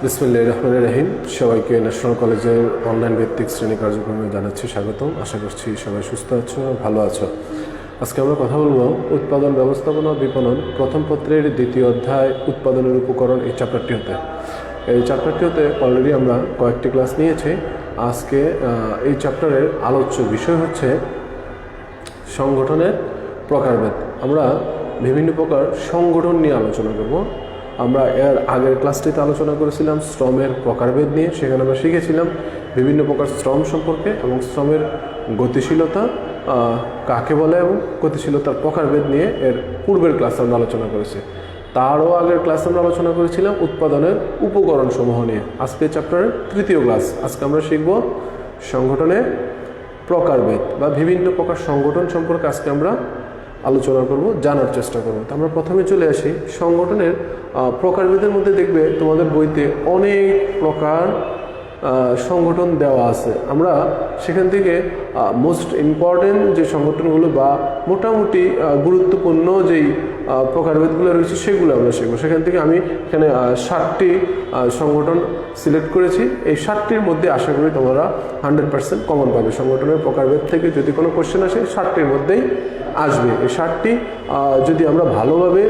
বিসমিল্লাহির রহমানির রহিম। সবাইকে ন্যাশনাল কলেজের অনলাইন ভিত্তিক শ্রেণী কার্যক্রমে জানাচ্ছি স্বাগতম। আশা করছি সবাই সুস্থ আছো, ভালো আছো। আজকে আমরা কথা বলবো উৎপাদন ব্যবস্থাপনা বিপণন প্রথম পত্রের দ্বিতীয় অধ্যায় উৎপাদনের উপকরণ এই চ্যাপ্টারটি হতে। এই চ্যাপ্টারটি হতে অলরেডি আমরা কয়েকটি ক্লাস নিয়েছি। আজকে এই চ্যাপ্টারের আলোচ্য বিষয় হচ্ছে সংগঠনের প্রকারভেদ। আমরা বিভিন্ন প্রকার সংগঠন নিয়ে আলোচনা করব। আমরা এর আগের ক্লাসটিতে আলোচনা করেছিলাম শ্রমের প্রকারভেদ নিয়ে। সেখানে আমরা শিখেছিলাম বিভিন্ন প্রকার শ্রম সম্পর্কে এবং শ্রমের গতিশীলতা কাকে বলে এবং গতিশীলতার প্রকারভেদ নিয়ে এর পূর্বের ক্লাসে আমরা আলোচনা করেছি। তারও আগের ক্লাসে আমরা আলোচনা করেছিলাম উৎপাদনের উপকরণ সমূহ নিয়ে। আজকে চ্যাপ্টারের তৃতীয় ক্লাস। আজকে আমরা শিখব সংগঠনের প্রকারভেদ বা বিভিন্ন প্রকার সংগঠন সম্পর্কে আজকে আমরা আলোচনা করব, জানার চেষ্টা করব। তো আমরা প্রথমে চলে আসি সংগঠনের প্রকারভেদের মধ্যে। দেখবে তোমাদের বইতে অনেক প্রকার সংগঠন দেওয়া আছে। আমরা সেখান থেকে মোস্ট ইম্পর্টেন্ট যে সংগঠনগুলো বা মোটামুটি গুরুত্বপূর্ণ যেই প্রকারভেদগুলো রয়েছে সেগুলো আমরা শিখবো। সেখান থেকে আমি এখানে 7টি সংগঠন সিলেক্ট করেছি। এই 7টির মধ্যে আশা করি তোমরা 100% কমন পাবে। সংগঠনের প্রকারভেদ থেকে যদি কোনো কোশ্চেন আসে 7টির মধ্যেই আসবে। এই 7টি যদি আমরা ভালোভাবে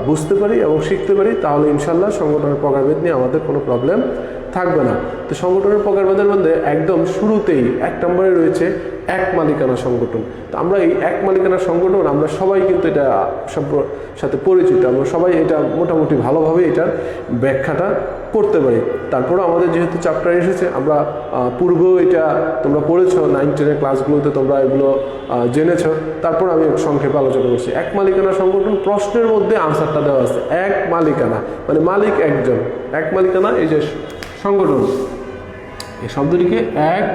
বুঝতে পারি এবং শিখতে পারি তাহলে ইনশাল্লাহ সংগঠনের প্রকারভেদ নিয়ে আমাদের কোনো প্রবলেম থাকবে না। তো সংগঠনের প্রকারভেদের মধ্যে একদম শুরুতেই 1 নম্বরে রয়েছে এক মালিকানা সংগঠন। তো আমরা এই এক মালিকানা সংগঠন আমরা সবাই কিন্তু এটা সাথে পরিচিত। আমরা সবাই এটা মোটামুটি ভালোভাবে এটার ব্যাখ্যাটা করতে পারি। তারপরে আমাদের যেহেতু চ্যাপ্টার এসেছে, আমরা পূর্বেও এটা তোমরা পড়েছো 9-10 ক্লাসগুলোতে, তোমরা এগুলো জেনেছ। তারপর আমি সংক্ষেপে আলোচনা করছি। এক মালিকানা সংগঠন প্রশ্নের মধ্যে আনসারটা দেওয়া আছে। এক মালিকানা মানে মালিক একজন। এক মালিকানা এই যে সংগঠন, এই শব্দটিকে এক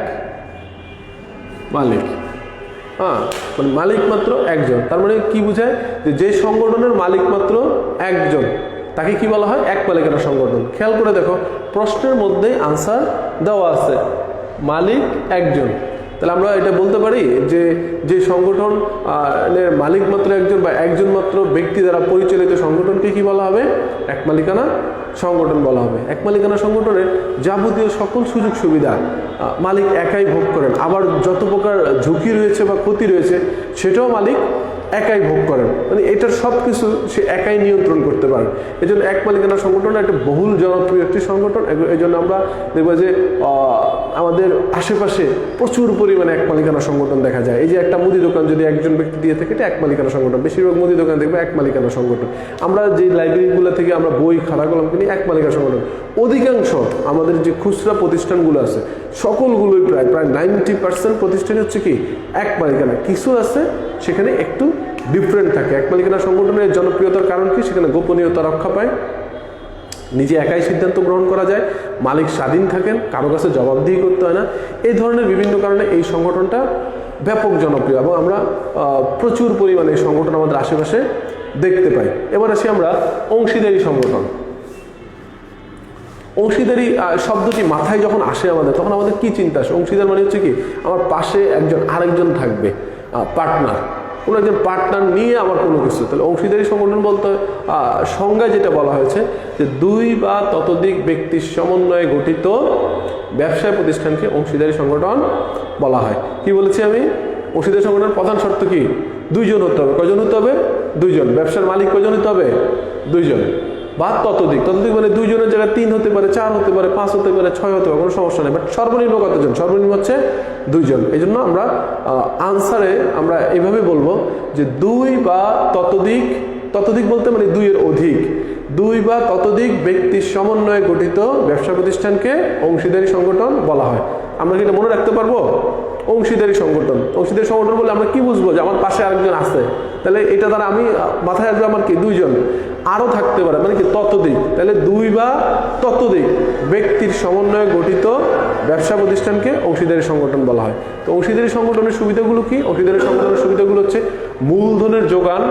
মালিক, মানে মালিক মাত্র একজন। তার মানে কি বোঝায়? যে সংগঠনের মালিক মাত্র একজন তাকে কি বলা হয়? এক মালিকানা সংগঠন। খেয়াল করে দেখো, প্রশ্নের মধ্যে আনসার দেওয়া আছে মালিক একজন। তাহলে আমরা এটা বলতে পারি যে যে সংগঠন মালিক মাত্র একজন বা একজন মাত্র ব্যক্তি দ্বারা পরিচালিত সংগঠনকে কি বলা হবে? এক মালিকানা সংগঠন বলা হবে। এক মালিকানা সংগঠনের যাবতীয় সকল সুযোগ সুবিধা মালিক একাই ভোগ করেন। আবার যত প্রকার ঝুঁকি রয়েছে বা ক্ষতি রয়েছে সেটাও মালিক একাই ভোগ করেন। মানে এটার সব কিছু সে একাই নিয়ন্ত্রণ করতে পারেন। এই জন্য এক মালিকানা সংগঠন একটা বহুল জনপ্রিয় একটি সংগঠন। এই জন্য আমরা দেখবো যে আমাদের আশেপাশে প্রচুর পরিমাণে এক মালিকানা সংগঠন দেখা যায়। এই যে একটা মুদি দোকান যদি একজন ব্যক্তি দিয়ে থাকে, এটা এক মালিকানা সংগঠন। বেশিরভাগ মুদি দোকান দেখবে এক মালিকানা সংগঠন। আমরা যে লাইব্রেরিগুলো থেকে আমরা বই খাতা কলম কিনি, এক মালিকানা সংগঠন। অধিকাংশ আমাদের যে খুচরা প্রতিষ্ঠানগুলো আছে সকলগুলোই প্রায় 90% প্রতিষ্ঠান হচ্ছে কি এক মালিকানা। কিছু আছে সেখানে একটু ডিফারেন্ট থাকে। এক মালিকানা সংগঠনের জনপ্রিয়তার কারণ কি? সেখানে গোপনীয়তা রক্ষা পায়, নিজে একাই সিদ্ধান্ত গ্রহণ করা যায়, মালিক স্বাধীন থাকেন, কারো কাছে জবাবদিহি করতে হয় না। এই ধরনের বিভিন্ন কারণে এই সংগঠনটা ব্যাপক জনপ্রিয় এবং আমরা প্রচুর পরিমাণে এই সংগঠন আমাদের আশেপাশে দেখতে পাই। এবার আসি আমরা অংশীদারি সংগঠন। অংশীদারি শব্দটি মাথায় যখন আসে আমাদের, তখন আমাদের কি চিন্তা আসে? অংশীদার মানে হচ্ছে কি, আমার পাশে আরেকজন থাকবে, পার্টনার, কোনো একজন পার্টনার নিয়ে আমার কোনো কিছু। তাহলে অংশীদারি সংগঠন বলতে সংজ্ঞায় যেটা বলা হয়েছে যে 2 বা ততোধিক ব্যক্তির সমন্বয়ে গঠিত ব্যবসায় প্রতিষ্ঠানকে অংশীদারি সংগঠন বলা হয়। কি বলেছি আমি? অংশীদারি সংগঠনের প্রধান শর্ত কি? 2 জন হতে হবে। কয়জন হতে হবে? 2 জন। ব্যবসার মালিক কয়জন হতে হবে? 2 জন বা ততোধিক। ততোধিক মানে 2 জনের জায়গায় 3 হতে পারে, 4 হতে পারে, 5 হতে পারে, 6 হতে পারে, কোনো সমস্যা নেই। বাট সর্বনিম্ন কতজন? সর্বনিম্ন হচ্ছে 2 জন। এই জন্য আমরা আনসারে আমরা এইভাবে বলবো যে 2 বা ততোধিক। ততোধিক বলতে মানে 2 এর অধিক। 2 বা ততোধিক ব্যক্তির সমন্বয়ে গঠিত ব্যবসা প্রতিষ্ঠানকে অংশীদারি সংগঠন বলা হয়। আমরা কি এটা মনে রাখতে পারবো? অংশীদারি সংগঠন। অংশীদারি সংগঠন বলে আমরা কি বুঝবো? যে আমার পাশে আরেকজন আছে, তাহলে এটা দ্বারা আমি মাথায় আসবে আমার কি 2 জন, আরও থাকতে পারে, মানে কি ততোধিক। তাহলে 2 বা ততোধিক ব্যক্তির সমন্বয়ে গঠিত ব্যবসা প্রতিষ্ঠানকে অংশীদারি সংগঠন বলা হয়। তো অংশীদারি সংগঠনের সুবিধাগুলো কি? অংশীদারি সংগঠনের সুবিধাগুলো হচ্ছে মূলধনের যোগান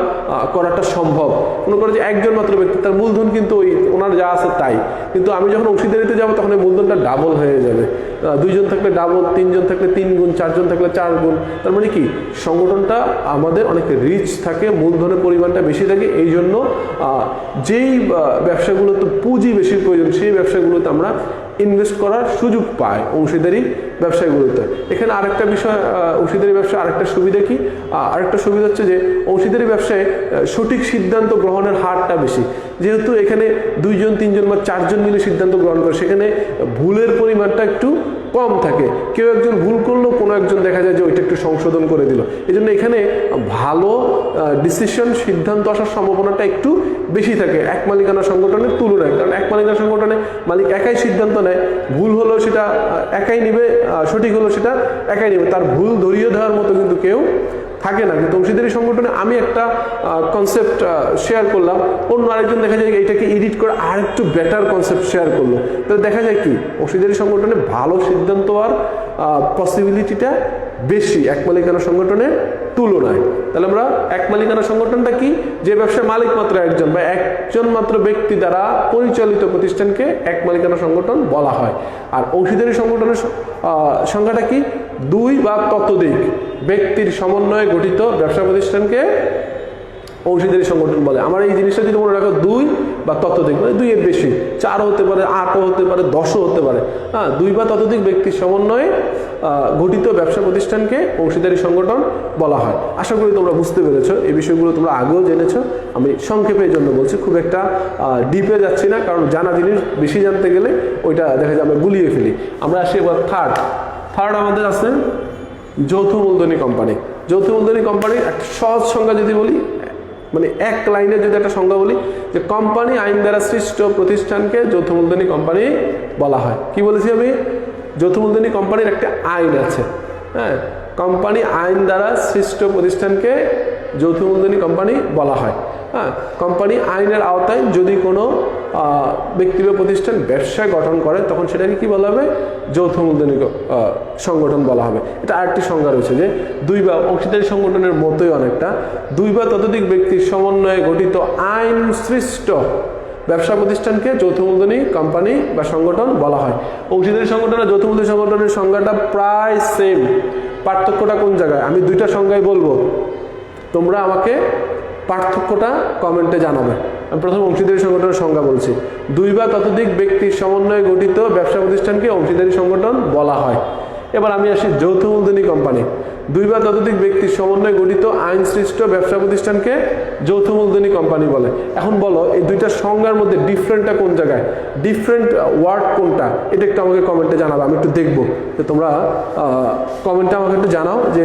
করাটা সম্ভব। মনে করো যে একজন মাত্র ব্যক্তি, তার মূলধন কিন্তু ওই ওনার যা আছে তাই, কিন্তু আমি যখন অংশীদারিতে যাবো তখন এই মূলধনটা ডাবল হয়ে যাবে। 2 জন থাকলে ডাবল, 3 জন থাকলে 3 গুণ, 4 জন থাকলে 4 গুণ। তার মানে কি সংগঠনটা আমাদের অনেক রিচ থাকে, মূলধনের পরিমাণটা বেশি থাকে। এই জন্য যেই ব্যবসাগুলোতে পুঁজি বেশি প্রয়োজন সেই ব্যবসাগুলোতে আমরা ইনভেস্ট করার সুযোগ পায় অংশীদারি ব্যবসাগুলোতে। এখানে আরেকটা বিষয়, অংশীদারি ব্যবসা আরেকটা সুবিধা কি? আরেকটা সুবিধা হচ্ছে যে অংশীদারি ব্যবসায় সঠিক সিদ্ধান্ত গ্রহণের হারটা বেশি। যেহেতু এখানে 2 জন 3 জন বা 4 জন মিলে সিদ্ধান্ত গ্রহণ করে, সেখানে ভুলের পরিমাণটা একটু কম থাকে। কেউ একজন ভুল করলো, কোনো একজন দেখা যায় যে ওইটা একটু সংশোধন করে দিল। এই জন্য এখানে ভালো ডিসিশন, সিদ্ধান্ত আসার সম্ভাবনাটা একটু বেশি থাকে এক মালিকানা সংগঠনের তুলনায়। কারণ এক মালিকানা সংগঠনে মালিক একাই সিদ্ধান্ত নেয়, ভুল হলো সেটা একাই নিবে, সঠিক হলো সেটা একাই নিবে, তার ভুল ধরিয়ে দেওয়ার মতো কিন্তু কেউ থাকে না। কিন্তু অংশীদারি সংগঠনে আমি একটা কনসেপ্ট শেয়ার করলাম, অন্য আরেকজন দেখা যায় এটাকে এডিট করে আরেকটু বেটার কনসেপ্ট শেয়ার করলো, তাহলে দেখা যায় কি অংশীদারি সংগঠনে ভালো সিদ্ধান্ত হওয়ার পসিবিলিটিটা বেশি এক মালিকানা সংগঠনের তুলনায়। তাহলে আমরা এক মালিকানা সংগঠনটা কি? যে ব্যবসায় মালিক মাত্র একজন বা একজন মাত্র ব্যক্তি দ্বারা পরিচালিত প্রতিষ্ঠানকে এক মালিকানা সংগঠন বলা হয়। আর অংশীদারি সংগঠনের সংখ্যাটা কি? 2 বা ততোধিক ব্যক্তির সমন্বয়ে গঠিত ব্যবসা প্রতিষ্ঠানকে অংশীদারি সংগঠন বলে। আমার এই জিনিসটা যদি মনে রাখো, 2 বা ততোধিক, মানে 2 এর বেশি, 4 হতে পারে, 8 হতে পারে, 10 হতে পারে। 2 বা ততোধিক ব্যক্তির সমন্বয়ে গঠিত ব্যবসা প্রতিষ্ঠানকে অংশীদারি সংগঠন বলা হয়। আশা করি তোমরা বুঝতে পেরেছো। এই বিষয়গুলো তোমরা আগেও জেনেছো, আমি সংক্ষেপে এই জন্য বলছি, খুব একটা ডিপে যাচ্ছি না, কারণ জানা জিনিস বেশি জানতে গেলে ওইটা দেখা যায় আমরা গুলিয়ে ফেলি। আমরা আসি এবার থার্ড আমাদের আছে যৌথ মূলধনী কোম্পানি। যৌথ মূলধনী কোম্পানির একটা সহজ সংজ্ঞা যদি বলি, মানে এক লাইনে যদি একটা সংজ্ঞা বলি, যে কোম্পানি আইন দ্বারা সৃষ্ট প্রতিষ্ঠানকে যৌথ মূলধনী কোম্পানি বলা হয়। কি বলেছি আমি? যৌথ মূলধনী কোম্পানির একটা আইন আছে, হ্যাঁ, কোম্পানি আইন দ্বারা সৃষ্ট প্রতিষ্ঠানকে যৌথ মূলধনী কোম্পানি বলা হয়। হ্যাঁ, কোম্পানি আইনের আওতায় যদি কোনো ব্যক্তি বা প্রতিষ্ঠান ব্যবসা গঠন করে তখন সেটাকে কি বলা হবে? যৌথ মূলধনী সংগঠন বলা হবে। এটা আরেকটি সংজ্ঞা রয়েছে যে 2 বা অংশীদারি সংগঠনের মতোই অনেকটা 2 বা ততোধিক ব্যক্তির সমন্বয়ে গঠিত আইন সৃষ্ট ব্যবসা প্রতিষ্ঠানকে যৌথ মূলধনী কোম্পানি বা সংগঠন বলা হয়। অংশীদারি সংগঠন আর যৌথ মূলধনী সংগঠনের সংজ্ঞাটা প্রায় সেম। পার্থক্যটা কোন জায়গায়? আমি 2টা সংজ্ঞাই বলবো, তোমরা আমাকে পার্থক্যটা কমেন্টে জানাবে। আমি প্রথম অংশীদারি সংগঠনের সংজ্ঞা বলছি। 2 বা ততোধিক ব্যক্তির সমন্বয়ে গঠিত ব্যবসা প্রতিষ্ঠানকে অংশীদারি সংগঠন বলা হয়। এবার আমি আসি যৌথ মূলধনী কোম্পানি। 2 বা ততোধিক ব্যক্তির সমন্বয়ে গঠিত আইন সৃষ্ট ব্যবসা প্রতিষ্ঠানকে যৌথ মূলধনী কোম্পানি বলে। এখন বলো এই 2টা সংজ্ঞার মধ্যে ডিফারেন্টটা কোন জায়গায়, ডিফারেন্ট ওয়ার্ড কোনটা, এটা একটু আমাকে কমেন্টে জানাবে। আমি একটু দেখবো যে তোমরা কমেন্টে আমাকে একটু জানাও যে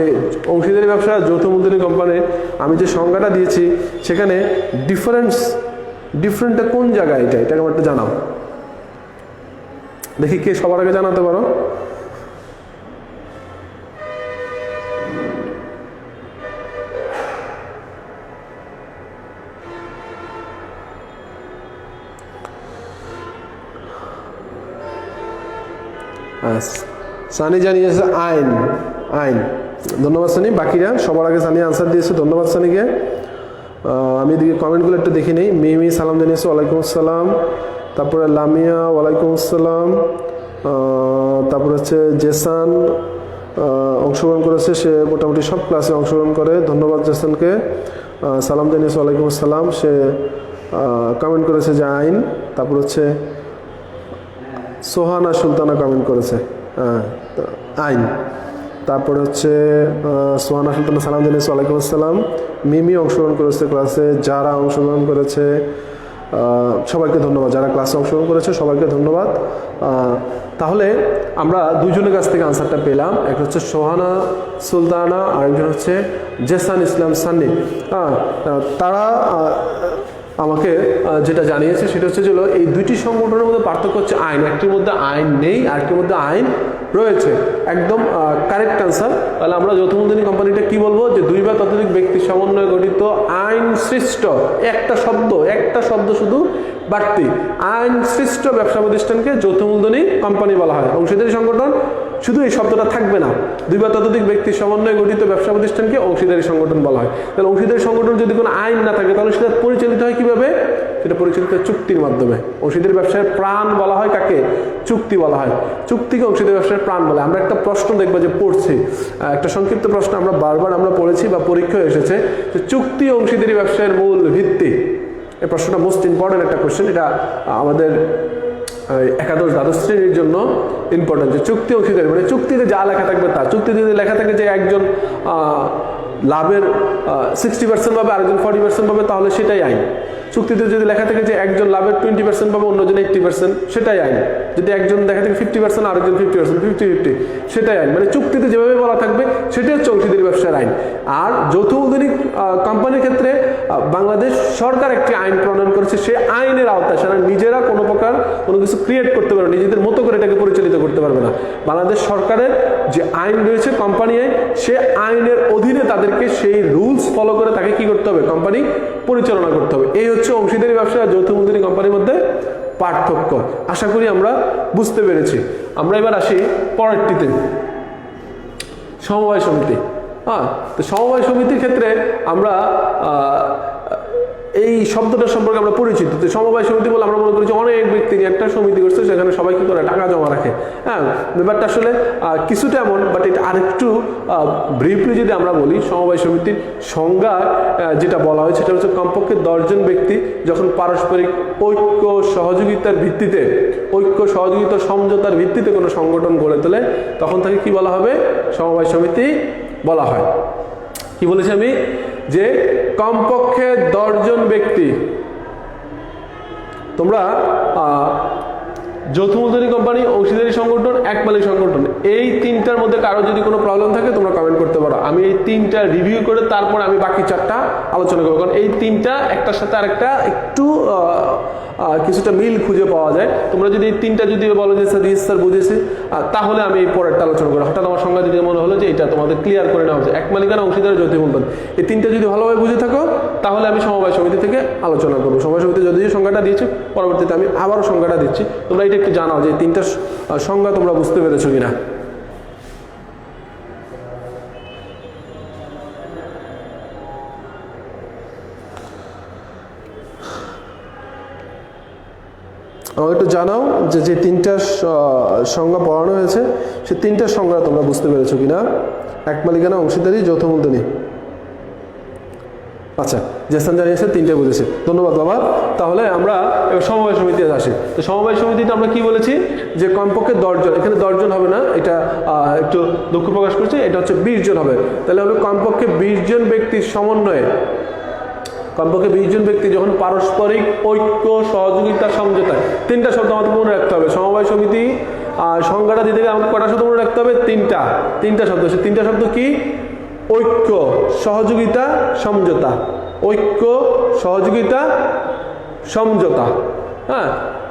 অংশীদারি ব্যবসা যৌথ মূলধনী কোম্পানির আমি যে সংজ্ঞাটা দিয়েছি সেখানে ডিফারেন্টটা কোন জায়গায়, এটাকে আমার একটু জানাও। দেখি কে সবার আগে জানাতে পারো। সানি জানিয়েছে আইন। ধন্যবাদ সানি। বাকিরা সবার আগে সানি আনসার দিয়েছে, ধন্যবাদ সানিকে। আমি এদিকে কমেন্টগুলো একটু দেখি নেই। মিমি সালাম জানিয়েছে, ওয়ালাইকুম আসসালাম। তারপরে লামিয়া, ওয়ালাইকুম আসসালাম। তারপর হচ্ছে জেসান অংশগ্রহণ করেছে, সে মোটামুটি সব ক্লাসে অংশগ্রহণ করে, ধন্যবাদ জেসানকে। সালাম জানিয়েছে, ওয়ালাইকুম আসসালাম। সে কমেন্ট করেছে যে আইন। তারপর হচ্ছে সোহানা সুলতানা কমেন্ট করেছে আইন। তারপরে হচ্ছে সোহানা সুলতানা সালাম জানিয়েছে, ওয়ালাইকুম আসসালাম। মিমি অংশগ্রহণ করেছে ক্লাসে, যারা অংশগ্রহণ করেছে সবাইকে ধন্যবাদ, যারা ক্লাসে অংশগ্রহণ করেছে সবাইকে ধন্যবাদ। তাহলে আমরা 2 জনের কাছ থেকে আনসারটা পেলাম, একটা হচ্ছে সোহানা সুলতানা আর একজন হচ্ছে জেসান ইসলাম সান্নি। তারা আমাকে যেটা জানিয়েছে সেটা হচ্ছে যে এই দুইটি সংগঠনের মধ্যে পার্থক্য হচ্ছে আইন, একটির মধ্যে আইন নেই আরেকটির মধ্যে আইন রয়েছে। একদম কারেক্ট অ্যান্সার। তাহলে আমরা যৌথ মূলধনী কোম্পানিটা কি বলবো, যে দুই বা ততোধিক ব্যক্তি সমন্বয়ে গঠিত আইন সৃষ্ট, একটা শব্দ শুধু বাড়তি, আইন সৃষ্ট ব্যবসা প্রতিষ্ঠানকে যৌথ মূলধনী কোম্পানি বলা হয়। অংশীদারি সংগঠন শুধু এই শব্দটা থাকবে না, দুই বা ততোধিক ব্যক্তির সমন্বয়ে গঠিত ব্যবসা প্রতিষ্ঠানকে অংশীদারি সংগঠন বলা হয়। তাহলে অংশীদারি সংগঠন যদি কোনো আইন না থাকে তাহলে সেটা পরিচালিত হয় কিভাবে, সেটা পরিচালিত হয় চুক্তির মাধ্যমে। অংশীদারি ব্যবসায়ের প্রাণ বলা হয় কাকে, চুক্তি বলা হয়, চুক্তিকে অংশীদারি ব্যবসায়ের প্রাণ বলে। আমরা একটা প্রশ্ন দেখবো যে পড়ছি, একটা সংক্ষিপ্ত প্রশ্ন আমরা বারবার পড়েছি বা পরীক্ষায় এসেছে, যে চুক্তি অংশীদারি ব্যবসায়ের মূল ভিত্তি। এই প্রশ্নটা মোস্ট ইম্পর্টেন্ট একটা কোয়েশ্চেন, এটা আমাদের একাদশ দ্বাদশ শ্রেণীর জন্য ইম্পর্টেন্ট। যে চুক্তি অংশীদারি মানে চুক্তিতে যা লেখা থাকবে তা, চুক্তিতে যদি লেখা থাকে যে একজন লাভের 60% পাবে আরেকজন 40% পাবে তাহলে সেটাই আইন। চুক্তিতে যদি লেখা থাকে যে একজন লাভের 20% পাবে অন্যজন 80% সেটাই আইন। যদি একজন দেখা থাকে 50% আরেকজন 50%, 50-50 সেটাই আইন। মানে চুক্তিতে যেভাবে বলা থাকবে সেটাই হচ্ছে অংশীদারি ব্যবসার আইন। আর যৌথ মূলধনী কোম্পানির ক্ষেত্রে বাংলাদেশ সরকার একটি আইন প্রণয়ন করেছে, সে আইনের আওতায় সেটা নিজেরা কোনো প্রকার কোনো কিছু ক্রিয়েট করতে পারবে, নিজেদের মতো করে এটাকে পরিচালিত করতে পারবে না। বাংলাদেশ সরকারের যে আইন রয়েছে কোম্পানি আইন, সে আইনের অধীনে তাদেরকে সেই রুলস ফলো করে তাকে কি করতে হবে, কোম্পানি পরিচালনা করতে হবে। এই হচ্ছে অংশীদারি ব্যবসা আর যৌথ মূলধনী কোম্পানির মধ্যে পার্থক্য। আশা করি আমরা বুঝতে পেরেছি। আমরা এবার আসি পরেরটিতে, সমবায় সমিতি। তো সমবায় সমিতির ক্ষেত্রে আমরা এই শব্দটা সম্পর্কে আমরা পরিচিত। তো সমবায় সমিতি বলে আমরা মনে করেছি অনেক ব্যক্তি নিয়ে একটা সমিতি করছে, সেখানে সবাই কি করে টাকা জমা রাখে। হ্যাঁ, ব্যাপারটা আসলে কিছুটা এমন, বাট এটা আরেকটু ব্রিফলি যদি আমরা বলি, সমবায় সমিতির সংজ্ঞা যেটা বলা হয় সেটা হচ্ছে কমপক্ষে 10 জন ব্যক্তি যখন পারস্পরিক ঐক্য সহযোগিতার ভিত্তিতে, ঐক্য সহযোগিতা সমঝোতার ভিত্তিতে কোনো সংগঠন গড়ে তোলে তখন তাকে কি বলা হবে, সমবায় সমিতি বলা হয়। কি বলেছি আমি, যে কমপক্ষে 10 জন ব্যক্তি, তোমরা যৌথ মূলধনী কোম্পানি, অংশীদারি সংগঠন, এক মালিক সংগঠন, এই তিনটার মধ্যে কারো যদি কোনো প্রবলেম থাকে তোমরা কমেন্ট করতে পারো। আমি এই তিনটা রিভিউ করে তারপর আমি বাকি 4টা আলোচনা করবো, কারণ এই তিনটা একটার সাথে আরেকটা একটু কিছুটা মিল খুঁজে পাওয়া যায়। তোমরা যদি এই তিনটা যদি বলো যে স্যার বুঝেছি, তাহলে আমি এই পরেরটা আলোচনা করি। হঠাৎ আমার সংজ্ঞা যদি মনে হলো যে এটা তোমাদের ক্লিয়ার করে নেওয়া হচ্ছে, এক মালিকানা, অংশীদার, যৌথ মূলধন, এই তিনটা যদি ভালোভাবে বুঝে থাকো তাহলে আমি সমবায় সমিতি থেকে আলোচনা করবো। সমবায় সমিতি যদিও সংজ্ঞাটা দিয়েছি, পরবর্তীতে আমি আবারও সংজ্ঞাটা দিচ্ছি, তোমরা এটা একটু জানাও যে এই তিনটা সংজ্ঞা তোমরা বুঝতে পেরেছো কিনা। আমাকে একটু জানাও যে যে তিনটা সংজ্ঞা পড়ানো হয়েছে সে তিনটা সংজ্ঞা তোমরা বুঝতে পেরেছো কিনা, এক মালিকানা, অংশীদারি, যৌথ মূলধনী। আচ্ছা, জেসান জানিয়েছে তিনটে বুঝেছে, ধন্যবাদ বাবা। তাহলে আমরা এবার সমবায় সমিতিতে আসি। তো সমবায় সমিতিতে আমরা কি বলেছি, যে কমপক্ষে 10 জন, এখানে 10 জন হবে না, এটা একটু দুঃখ প্রকাশ করছে, এটা হচ্ছে 20 জন হবে। তাহলে হবে কমপক্ষে 20 জন ব্যক্তির সমন্বয়ে, কমপক্ষে 20 জন ব্যক্তি যখন পারস্পরিক ঐক্য সহযোগিতা সমঝোতা, তিনটা শব্দ আমাদের মনে রাখতে হবে। সমবায় সমিতি সংজ্ঞাটা দিতে গেলে আমাকে কটা শব্দ মনে রাখতে হবে, তিনটা শব্দ। সে তিনটা শব্দ কি, ঐক্য সহযোগিতা সমঝোতা, ঐক্য সহযোগিতা সমঝোতা। হ্যাঁ,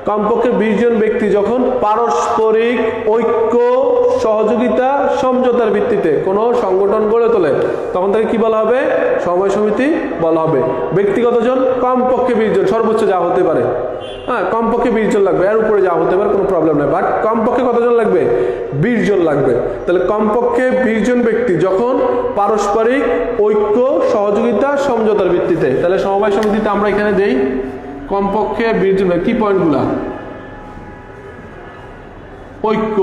কমপক্ষে 20 জন ব্যক্তি যখন পারস্পরিক ঐক্য সহযোগিতা সমঝোতার ভিত্তিতে কোনো সংগঠন গড়ে তোলে তখন তাকে কি বলা হবে, সমবায় সমিতি বলা হবে। ব্যক্তিগত জন কমপক্ষে 20 জন, সর্বোচ্চ যা হতে পারে। হ্যাঁ, কমপক্ষে 20 জন লাগবে, এর উপরে যা হতে পারে কোনো প্রবলেম নেই, বাট কমপক্ষে কতজন লাগবে, 20 জন লাগবে। তাহলে কমপক্ষে 20 জন ব্যক্তি যখন পারস্পরিক ঐক্য সহযোগিতা সমঝোতার ভিত্তিতে, তাহলে সমবায় সমিতিতে আমরা এখানে দেই কমপক্ষে 20 জন। কি পয়েন্টগুলা, ঐক্য,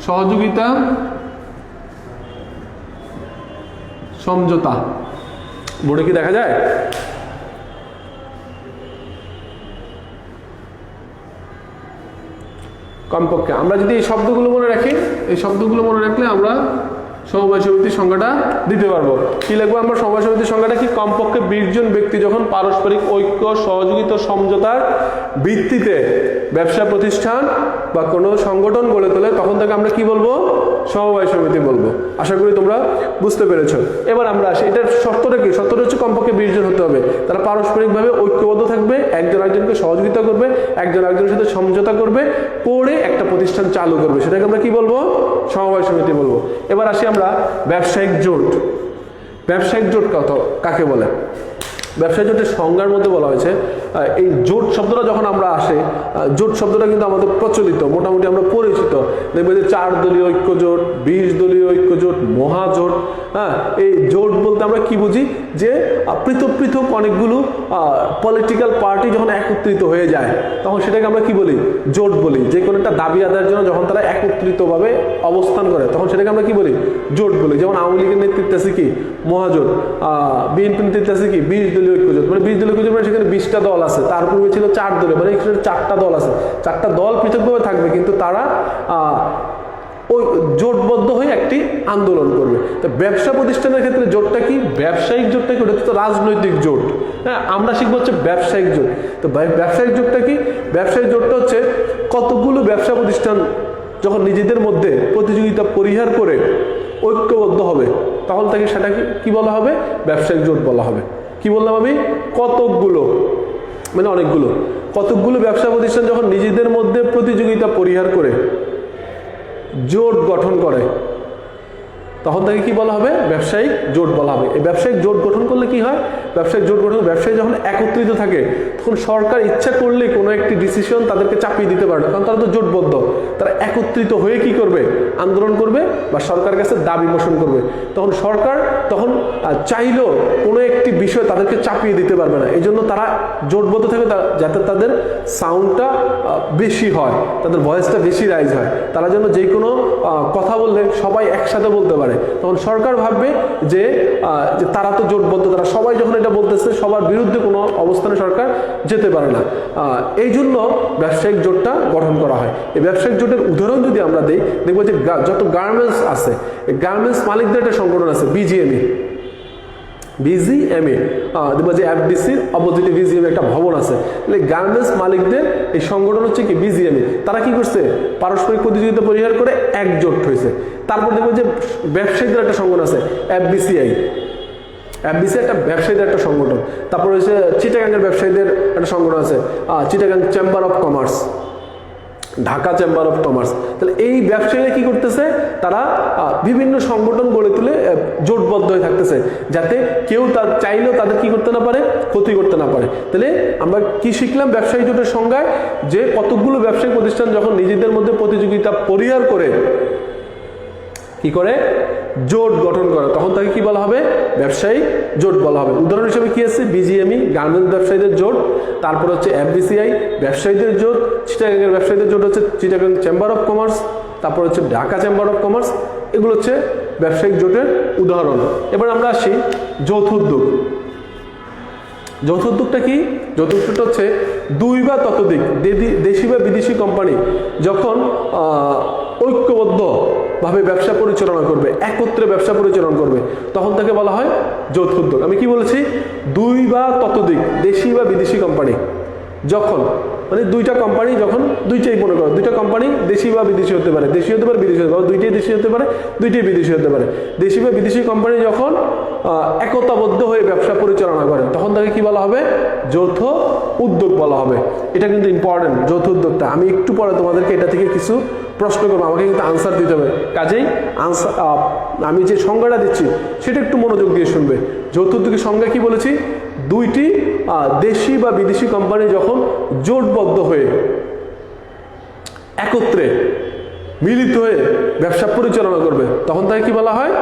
সহযোগিতা, সমঝোতা। বোর্ডে কি দেখা যায়? কমপক্ষে আমরা যদি এই শব্দগুলো মনে রাখি, এই শব্দগুলো মনে রাখলে আমরা সমবায় সমিতির সংখ্যাটা দিতে পারবো। কি লিখবো আমরা সমবায় সমিতির সংখ্যাটা কি? কমপক্ষে 20 জন ব্যক্তি যখন পারস্পরিক ঐক্য, সহযোগিতা, সমঝোতার ভিত্তিতে ব্যবসা প্রতিষ্ঠান বা কোনো সংগঠন গড়ে তোলে তখন তাকে আমরা কি বলবো? সমবায় সমিতি বলবো। আশা করি তোমরা বুঝতে পেরেছো। এবার আমরা আসি, এটার শর্তটা কি? শর্তটা হচ্ছে কমপক্ষে 20 জন হতে হবে, তারা পারস্পরিকভাবে ঐক্যবদ্ধ থাকবে, একজন একজনকে সহযোগিতা করবে, একজন একজনের সাথে সমঝোতা করবে, করে একটা প্রতিষ্ঠান চালু করবে, সেটাকে আমরা কি বলবো? সমবায় সমিতি বলবো। এবার আসি আমরা ব্যবসায়িক জোট। ব্যবসায়িক জোট কাকে বলে? ব্যবসায়িক জোটের সংজ্ঞার মধ্যে বলা হয়েছে, এই জোট শব্দটা যখন আমরা আসে, জোট শব্দটা কিন্তু আমাদের প্রচলিত, মোটামুটি আমরা পরিচিত। দেখবে যে 4 দলীয় ঐক্য জোট, 20 দলীয় ঐক্য জোট, মহাজোট। হ্যাঁ, এই জোট বলতে আমরা কি বুঝি? যে পৃথক পৃথক অনেকগুলো পলিটিক্যাল পার্টি যখন একত্রিত হয়ে যায় তখন সেটাকে আমরা কি বলি? জোট বলি। যে কোনো একটা দাবি আদায়ের জন্য যখন তারা একত্রিতভাবে অবস্থান করে তখন সেটাকে আমরা কি বলি? জোট বলি। যেমন আওয়ামী লীগের নেতৃত্বে আছে কি? মহাজোট। বিএনপির নেতৃত্বে আছে কি? 20 দলীয় ঐক্য জোট। মানে 20 দলীয় ঐক্য জোট মানে সেখানে 20টা দল আছে, তার পূর্বে ছিল 4 দলীয়, মানে এখানে 4টা দল আছে। 4টা দল পৃথকভাবে থাকবে কিন্তু তারা ওই জোটবদ্ধ হয়ে একটি আন্দোলন করবে। তো ব্যবসা প্রতিষ্ঠানের ক্ষেত্রে জোটটা কি? ব্যবসায়িক জোটটা কি? ওটা তো রাজনৈতিক জোট। হ্যাঁ, আমরা শিখবো হচ্ছে ব্যবসায়িক জোট। তো ব্যবসায়িক জোটটা কি? ব্যবসায়িক জোটটা হচ্ছে কতগুলো ব্যবসা প্রতিষ্ঠান যখন নিজেদের মধ্যে প্রতিযোগিতা পরিহার করে ঐক্যবদ্ধ হবে তখন তাকে সেটাকে কি বলা হবে? ব্যবসায়িক জোট বলা হবে। কি বললাম আমি? কতকগুলো মানে অনেকগুলো, কতকগুলো ব্যবসা প্রতিষ্ঠান যখন নিজেদের মধ্যে প্রতিযোগিতা পরিহার করে জোট গঠন করে তখন তাকে কি বলা হবে? ব্যবসায়িক জোট বলা হবে। এই ব্যবসায়িক জোট গঠন করলে কি হয়? ব্যবসায়িক জোট গঠন, ব্যবসায়ী যখন একত্রিত থাকে তখন সরকার ইচ্ছা করলে কোনো একটি ডিসিশন তাদেরকে চাপিয়ে দিতে পারে না, কারণ তারা তো জোটবদ্ধ। তারা একত্রিত হয়ে কি করবে? আন্দোলন করবে বা সরকারের কাছে দাবি পোষণ করবে। তখন সরকার চাইলেও কোনো একটি বিষয় তাদেরকে চাপিয়ে দিতে পারবে না। এই জন্য তারা জোটবদ্ধ থাকে যাতে তাদের সাউন্ডটা বেশি হয়, তাদের ভয়েসটা বেশি রাইজ হয়। তারা যেন যে কোনো কথা বললে সবাই একসাথে বলতে পারে। তখন সরকার ভাববে যে তারা তো জোটবদ্ধ, তারা সবাই যখন এটা বলতেছে সবার বিরুদ্ধে কোনো অবস্থানে সরকার যেতে পারে না। এই জন্য ব্যবসায়িক জোটটা গঠন করা হয়। এই ব্যবসায়িক জোটের উদাহরণ যদি আমরা দিই, দেখবো যে যত গার্মেন্টস আছে, গার্মেন্টস মালিকদের একটা সংগঠন আছে বিজিএমই, দেখবো যে এফডিসির অপোজিটে বিজিএমই একটা ভবন আছে। গার্মেন্টস মালিকদের এই সংগঠন হচ্ছে কি? বিজিএমই। তারা কি করছে? পারস্পরিক প্রতিযোগিতা পরিহার করে একজোট হয়েছে। তারপর দেখবো যে ব্যবসায়ীদের একটা সংগঠন আছে এফবিসিআই, এফবিসি একটা ব্যবসায়ীদের একটা সংগঠন। তারপর হচ্ছে চিটাগাংয়ের ব্যবসায়ীদের একটা সংগঠন আছে, Chittagong chamber of commerce, Dhaka chamber of commerce. তাহলে এই ব্যবসায়ীরা কি করতেছে? তারা বিভিন্ন সংগঠন গড়ে তুলে জোটবদ্ধ হয়ে থাকতেছে যাতে কেউ তার চাইলেও তাদের কি করতে না পারে? ক্ষতি করতে না পারে। তাহলে আমরা কি শিখলাম ব্যবসায়ী জোটের সংজ্ঞায়? যে কতগুলো ব্যবসায়িক প্রতিষ্ঠান যখন নিজেদের মধ্যে প্রতিযোগিতা পরিহার করে কি করে? জোট গঠন করে তখন তাকে কি বলা হবে? ব্যবসায়িক জোট বলা হবে। উদাহরণ হিসেবে কি আছে? বিজিএমই গার্মেন্টস ব্যবসায়ীদের জোট, তারপর হচ্ছে এফবিসিআই ব্যবসায়ীদের জোট, চিটাগাংয়ের ব্যবসায়ীদের জোট হচ্ছে চিটাগাং চেম্বার অফ কমার্স, তারপর হচ্ছে ঢাকা চেম্বার অফ কমার্স। এগুলো হচ্ছে ব্যবসায়িক জোটের উদাহরণ। এবার আমরা আসি যৌথ উদ্যোগ। যৌথ উদ্যোগটা কি? যৌথ উদ্যোগটা হচ্ছে 2 বা ততোধিক দেশি বা বিদেশি কোম্পানি যখন ঐক্যবদ্ধ ভাবে ব্যবসা পরিচালনা করবে, একত্রে ব্যবসা পরিচালনা করবে তখন তাকে বলা হয় যৌথ উদ্যোগ। আমি কি বলেছি? 2 বা ততোধিক দেশি বা বিদেশি কোম্পানি যখন, মানে 2টা কোম্পানি যখন, 2টাই মনে করো, 2টা কোম্পানি দেশি বা বিদেশি হতে পারে, দেশি হতে পারে বিদেশি হতে পারে, 2টাই দেশি হতে পারে, 2টাই বিদেশি হতে পারে। দেশি বা বিদেশি কোম্পানি যখন একতাবদ্ধ হয়ে ব্যবসা পরিচালনা করে তখন তাকে কি বলা হবে? যৌথ উদ্যোগ বলা হবে। এটা কিন্তু ইম্পর্টেন্ট, যৌথ উদ্যোগটা। আমি একটু পরে তোমাদেরকে এটা থেকে কিছু প্রশ্ন করবো, আমাকে কিন্তু আনসার দিতে হবে। কাজেই আনসার আমি যে সংজ্ঞাটা দিচ্ছি সেটা একটু মনোযোগ দিয়ে শুনবে। যৌথ উদ্যোগের সংজ্ঞা কি বলেছি? 2টি দেশি বা বিদেশি কোম্পানি যখন জোটবদ্ধ হয়ে একত্রে মিলিত হয়ে ব্যবসা পরিচালনা করবে তখন তাকে কি বলা হয়?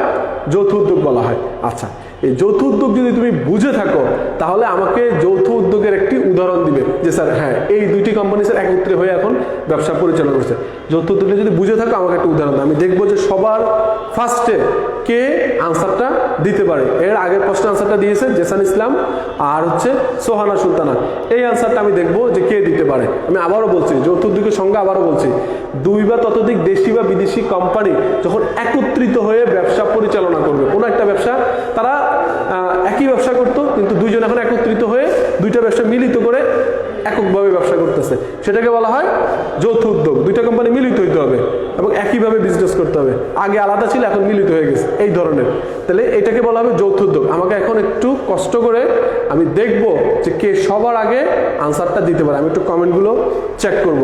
যৌথ উদ্যোগ বলা হয়। আচ্ছা, এই যৌথ উদ্যোগ যদি তুমি বুঝে থাকো তাহলে আমাকে যৌথ উদ্যোগের একটি উদাহরণ দিবে যে স্যার হ্যাঁ এই 2টি কোম্পানি স্যার একত্রে হয়ে এখন ব্যবসা পরিচালনা করছে। যৌথ উদ্যোগটা যদি বুঝে থাকো আমাকে একটা উদাহরণ দাও। আমি দেখবো যে সবার ফার্স্টে কে আনসারটা দিতে পারে। এর আগের প্রশ্নের আনসারটা দিয়েছে জেসান ইসলাম আর হচ্ছে সোহানা সুলতানা। এই আনসারটা আমি দেখবো যে কে দিতে পারে। আমি আবারও বলছি, যৌথ উদ্যোগের সংজ্ঞা আবারও বলছি, 2 বা ততোধিক দেশি বা বিদেশি কোম্পানি যখন একত্রিত হয়ে ব্যবসা পরিচালনা করবে, কোনো একটা ব্যবসা, তারা একই ব্যবসা করতো কিন্তু দুইজন এখন একত্রিত হয়ে দুইটা ব্যবসা মিলিত করে এককভাবে ব্যবসা করতেছে, সেটাকে বলা হয় যৌথ উদ্যোগ। দুইটা কোম্পানি মিলিত হইতে হবে এবং একইভাবে বিজনেস করতে হবে, আগে আলাদা ছিল এখন মিলিত হয়ে গেছে, এই ধরনের। তাহলে এটাকে বলা হবে যৌথ উদ্যোগ। আমাকে এখন একটু কষ্ট করে আমি দেখব যে কে সবার আগে আনসারটা দিতে পারে। আমি একটু কমেন্টগুলো চেক করব।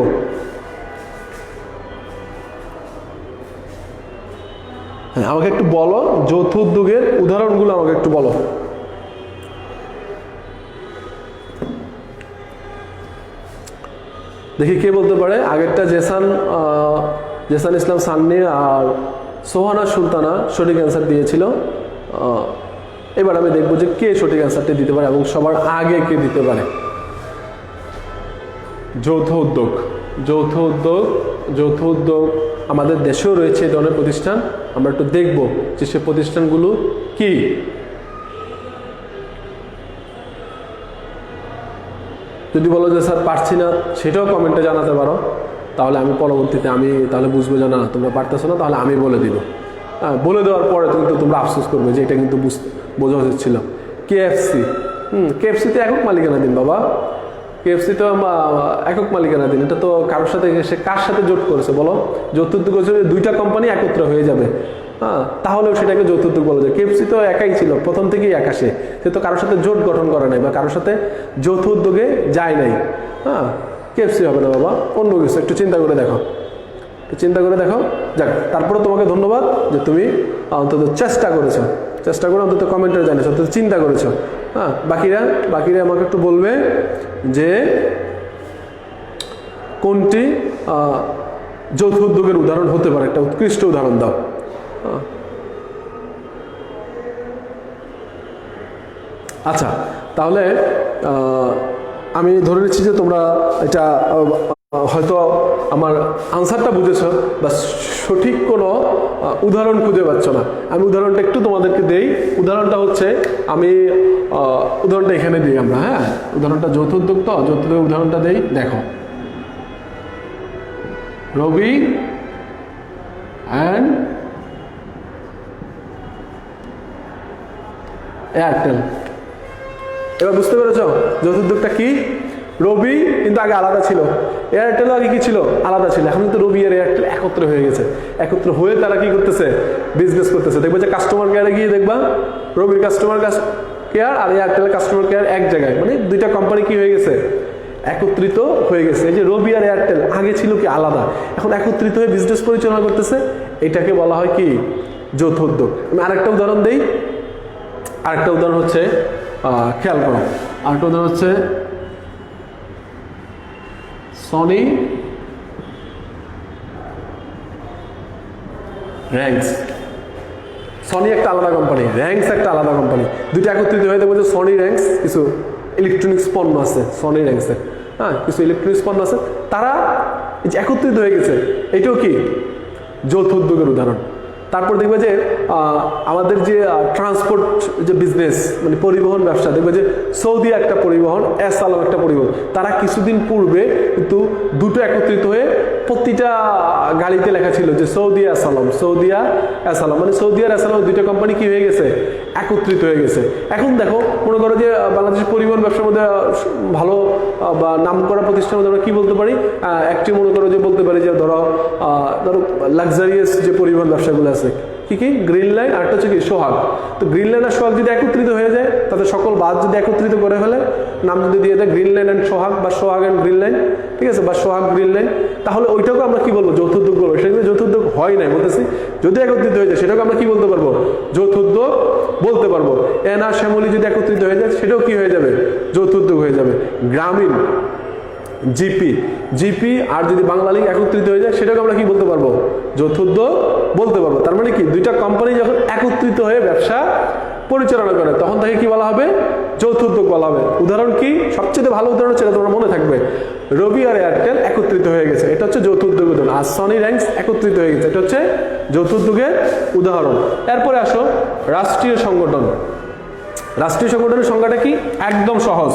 হ্যাঁ, আমাকে একটু বলো যৌথ উদ্যোগের উদাহরণগুলো আমাকে একটু বলো। দেখি কে বলতে পারে। আগেরটা জেসান ইসলাম সান্নি আর সোহানা সুলতানা সঠিক অ্যান্সার দিয়েছিল। এবার আমি দেখবো যে কে সঠিক অ্যান্সারটি দিতে পারে এবং সবার আগে কে দিতে পারে। যৌথ উদ্যোগ, যৌথ উদ্যোগ, যৌথ উদ্যোগ আমাদের দেশেও রয়েছে এই ধরনের প্রতিষ্ঠান। আমরা একটু দেখব যে সে প্রতিষ্ঠানগুলো কি। যদি বলো যে স্যার পারছি না, সেটাও কমেন্টে জানাতে পারো, তাহলে আমি পরবর্তীতে আমি তাহলে বুঝবো যে না তোমরা পারতেছো না, তাহলে আমি বলে দিব। বলে দেওয়ার পরে কিন্তু তোমরা আফসোস করবে যে এটা কিন্তু বোঝা উচিত ছিল। কেএফসি, কেএফসিতে একক মালিকানাধীন বাবা, কেএফসি তো একক মালিকানাধীন। এটা তো কারোর সাথে, সে কার সাথে জোট করেছে বলো? যৌথ উদ্যোগ হচ্ছে দুইটা কোম্পানি একত্র হয়ে যাবে, তাহলেও সেটাকে যৌথ উদ্যোগ বলা যায়। কেএফসি তো একাই ছিল, প্রথম থেকেই একা, সে তো কারোর সাথে জোট গঠন করে নাই বা কারোর সাথে যৌথ উদ্যোগে যায় নাই। কেএফসি হবে না বাবা, অন্য কিছু। একটু চিন্তা করে দেখো, একটু চিন্তা করে দেখো। যাক, তারপরে তোমাকে ধন্যবাদ যে তুমি অন্তত চেষ্টা করেছো, চেষ্টা করে অন্তত কমেন্টে জানিয়েছো, অন্তত চিন্তা করেছো। বাকিরা আমাকে একটু বলবে যে কোনটি যৌথ উদ্যোগের উদাহরণ হতে পারে, একটা উৎকৃষ্ট উদাহরণ দাও। আচ্ছা, তাহলে আমি ধরে নিচ্ছি যে তোমরা এটা হয়তো আমার আনসারটা বুঝেছো বা সঠিক কোনো উদাহরণ খুঁজে পাচ্ছ না। আমি উদাহরণটা একটু তোমাদেরকে দেই। উদাহরণটা হচ্ছে, আমি উদাহরণটা এখানে দিই আমরা। হ্যাঁ, উদাহরণটা যৌথ উদ্যোগ, তো যৌথ উদ্যোগের উদাহরণটা দেই। দেখো, রবি অ্যান্ড এয়ারটেল। এবার বুঝতে পেরেছ যৌথ উদ্যোগটা কি? রবি কিন্তু আগে আলাদা ছিল, এয়ারটেলও আগে কি ছিল? আলাদা ছিল। এখন কিন্তু রবি আর এয়ারটেল একত্র হয়ে গেছে। একত্র হয়ে তারা কি করতেছে? বিজনেস করতেছে। দেখবে যে কাস্টমার কেয়ারে গিয়ে দেখবা রবির কাস্টমার কেয়ার আর এয়ারটেলের কাস্টমার কেয়ার এক জায়গায়, মানে দুইটা কোম্পানি কি হয়ে গেছে? একত্রিত হয়ে গেছে। এই যে রবি আর এয়ারটেল আগে ছিল কি আলাদা, এখন একত্রিত হয়ে বিজনেস পরিচালনা করতেছে, এটাকে বলা হয় কি? যৌথ উদ্যোগ। আমি আরেকটা উদাহরণ দিই। আরেকটা উদাহরণ হচ্ছে, খেয়াল করো, আরেকটা উদাহরণ হচ্ছে সনি র্যাঙ্কস। সনি একটা আলাদা কোম্পানি, র্যাঙ্কস একটা আলাদা কোম্পানি, দুইটা একত্রিত হয়ে দেখবো যে সনি র্যাঙ্কস কিছু ইলেকট্রনিক্স পণ্য আছে, সনি র্যাঙ্কসের কিছু ইলেকট্রনিক্স পণ্য আছে, তারা একত্রিত হয়ে গেছে। এটাও কি? যৌথ উদ্যোগের উদাহরণ। তারপর দেখবে যে আমাদের যে ট্রান্সপোর্ট যে বিজনেস, মানে পরিবহন ব্যবসা, দেখবে যে সৌদি একটা পরিবহন, এস আলম একটা পরিবহন, তারা কিছুদিন পূর্বে কিন্তু দুটো একত্রিত হয়ে প্রতিটা গাড়িতে লেখা ছিল যে সৌদিয়া এস আলম, সৌদিয়া এস আলম, মানে সৌদি আর এস আলম দুইটা কোম্পানি কি হয়ে গেছে? একত্রিত হয়ে গেছে। এখন দেখো, মনে করো যে বাংলাদেশের পরিবহন ব্যবসার মধ্যে ভালো বা নাম করা প্রতিষ্ঠানের মধ্যে আমরা কি বলতে পারি? একটি মনে করো যে বলতে পারি যে ধরো লাক্সারিয়াস যে পরিবহন ব্যবসাগুলো আছে, কি গ্রিন লাইন, আর একটা হচ্ছে কি সোহাগ। তো গ্রিন লাইন আর সোহাগ যদি একত্রিত হয়ে যায়, তাদের সকল বাদ যদি একত্রিত করে ফেলে, নাম যদি দিয়ে দেয় গ্রিন লাইন অ্যান্ড সোহাগ বা সোহাগ অ্যান্ড গ্রিন লাইন, ঠিক আছে, বা সোহাগ গ্রিন লাইন, তাহলে ওইটাকে আমরা কি বলবো? যৌথ উদ্যোগ বলবো। সেটা কিন্তু যৌথ উদ্যোগ হয় নাই, বলতেছি যদি একত্রিত হয়ে যায় সেটাকে আমরা কি বলতে পারবো? যৌথ উদ্যোগ বলতে পারবো। এনা শ্যামলী যদি একত্রিত হয়ে যায় সেটাও কি হয়ে যাবে? যৌথ উদ্যোগ হয়ে যাবে। গ্রামীণ, জিপি আর যদি বাংলা লিগ একত্রিত হয়ে যায় সেটাকে আমরা কি বলতে পারবো? যৌথ উদ্যোগ বলতে পারবো। তার মানে কি? দুইটা কোম্পানি যখন একত্রিত হয়ে ব্যবসা পরিচালনা করে, তখন তাকে কি বলা হবে? যৌথ উদ্যোগ বলা হবে। উদাহরণ কি? সবচেয়ে ভালো উদাহরণ হচ্ছে, তোমার মনে থাকবে, রবি আর এয়ারটেল একত্রিত হয়ে গেছে, এটা হচ্ছে যৌথ উদ্যোগ উদাহরণ। আর সনি র্যাঙ্কস একত্রিত হয়ে গেছে, এটা হচ্ছে যৌথ উদ্যোগের উদাহরণ। এরপরে আসো রাষ্ট্রীয় সংগঠন। রাষ্ট্রীয় সংগঠনের সংজ্ঞাটা কি? একদম সহজ।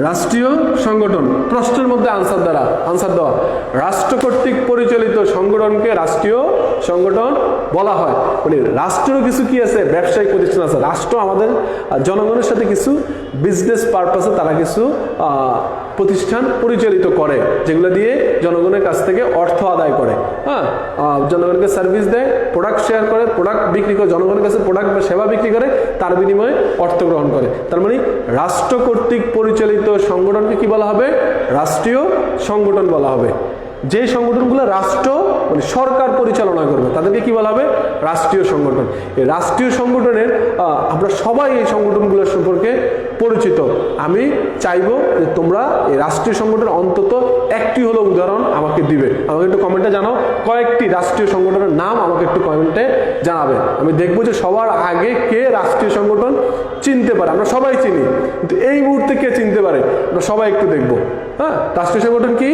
রাষ্ট্রীয় সংগঠন, প্রশ্নের মধ্যে আনসার দেওয়া। রাষ্ট্র কর্তৃক পরিচালিত সংগঠনকে রাষ্ট্রীয় সংগঠন বলা হয়। মানে রাষ্ট্রেরও কিছু কি আছে? ব্যবসায়িক প্রতিষ্ঠান আছে। রাষ্ট্র আমাদের জনগণের সাথে কিছু বিজনেস পারপাসে তারা কিছু প্রতিষ্ঠান পরিচালিত করে, যেগুলো দিয়ে জনগণের কাছ থেকে অর্থ আদায় করে। হ্যাঁ, জনগণকে সার্ভিস দেয়, প্রোডাক্ট শেয়ার করে, প্রোডাক্ট বিক্রি করে, জনগণের কাছে প্রোডাক্ট বা সেবা বিক্রি করে, তার বিনিময়ে অর্থ গ্রহণ করে। তার মানে রাষ্ট্র কর্তৃক পরিচালিত সংগঠনকে কি বলা হবে? রাষ্ট্রীয় সংগঠন বলা হবে। যে সংগঠনগুলো রাষ্ট্র মানে সরকার পরিচালনা করবে তাদেরকে কি বলা হবে? রাষ্ট্রীয় সংগঠন। এই রাষ্ট্রীয় সংগঠনের আমরা সবাই এই সংগঠনগুলোর সম্পর্কে পরিচিত। আমি চাইবো যে তোমরা এই রাষ্ট্রীয় সংগঠনের অন্তত একটি হলো উদাহরণ আমাকে দিবে। আমাকে একটু কমেন্টে জানাও, কয়েকটি রাষ্ট্রীয় সংগঠনের নাম আমাকে একটু কমেন্টে জানাবে। আমি দেখবো যে সবার আগে কে রাষ্ট্রীয় সংগঠন চিনতে পারে। আমরা সবাই চিনি, কিন্তু এই মুহূর্তে কে চিনতে পারে আমরা সবাই একটু দেখবো। হ্যাঁ, রাষ্ট্রীয় সংগঠন কি?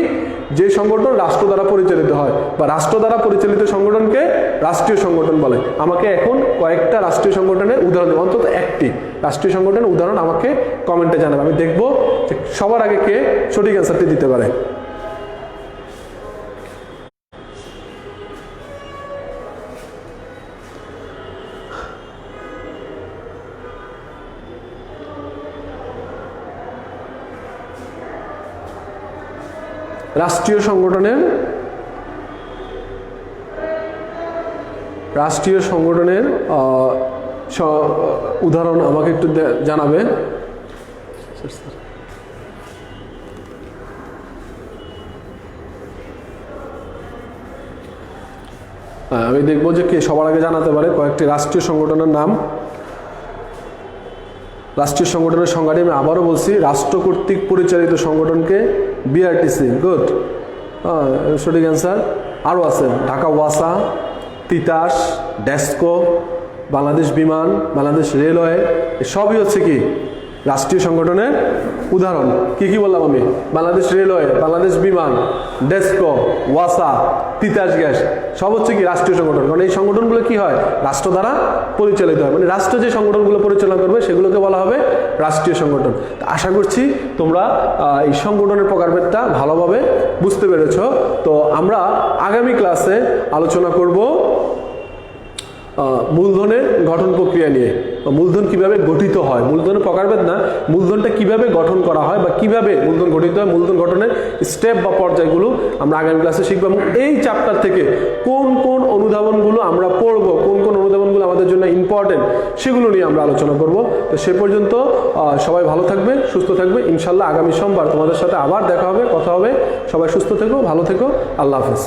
যে সংগঠন রাষ্ট্র দ্বারা পরিচালিত হয় বা রাষ্ট্র দ্বারা পরিচালিত সংগঠনকে রাষ্ট্রীয় সংগঠন বলে। আমাকে এখন কয়েকটা রাষ্ট্রীয় সংগঠনের উদাহরণ, অন্তত একটি রাষ্ট্রীয় সংগঠনের উদাহরণ আমাকে কমেন্টে জানাবে। আমি দেখবো যে সবার আগে কে সঠিক অ্যান্সারটি দিতে পারে। রাষ্ট্রীয় সংগঠনের উদাহরণ আমাকে একটু জানাবে। আমি দেখবো যে কে সবার আগে জানাতে পারে কয়েকটি রাষ্ট্রীয় সংগঠনের নাম। রাষ্ট্রীয় সংগঠনের সংজ্ঞাটি আমি আবারও বলছি, রাষ্ট্র কর্তৃক পরিচালিত সংগঠনকে বিআরটিসি। গুড, সঠিক অ্যান্সার। আরও আছে ঢাকা ওয়াসা, তিতাস, ডেস্কো, বাংলাদেশ বিমান, বাংলাদেশ রেলওয়ে, সবই হচ্ছে কি রাষ্ট্রীয় সংগঠনের উদাহরণ। কি কি বললাম আমি? বাংলাদেশ রেলওয়ে, বাংলাদেশ বিমান, ডেস্কো, ওয়াসা, তিতাস গ্যাস, সব হচ্ছে কি রাষ্ট্রীয় সংগঠন। কারণ এই সংগঠনগুলো কি হয়? রাষ্ট্র দ্বারা পরিচালিত হয়। মানে রাষ্ট্র যে সংগঠনগুলো পরিচালনা করবে সেগুলোকে বলা হবে রাষ্ট্রীয় সংগঠন। আশা করছি তোমরা এই সংগঠনের প্রকারভেদটা ভালোভাবে বুঝতে পেরেছ। তো আমরা আগামী ক্লাসে আলোচনা করব মূলধনের গঠন প্রক্রিয়া নিয়ে। মূলধন কিভাবে গঠিত হয়, মূলধনের প্রকারভেদ না, মূলধনটা কিভাবে গঠন করা হয় বা কিভাবে মূলধন গঠিত হয়, মূলধন গঠনের স্টেপ বা পর্যায়গুলো আমরা আগামী ক্লাসে শিখব। এবং এই চ্যাপ্টার থেকে কোন কোন অনুধাবনগুলো আমরা পড়ব, কোন কোন অনুধাবনগুলো আমাদের জন্য ইম্পর্টেন্ট, সেগুলো নিয়ে আমরা আলোচনা করব। তো সে পর্যন্ত সবাই ভালো থাকবে, সুস্থ থাকবে। ইনশাল্লাহ আগামী সোমবার তোমাদের সাথে আবার দেখা হবে, কথা হবে। সবাই সুস্থ থেকো, ভালো থেকো। আল্লাহ হাফেজ।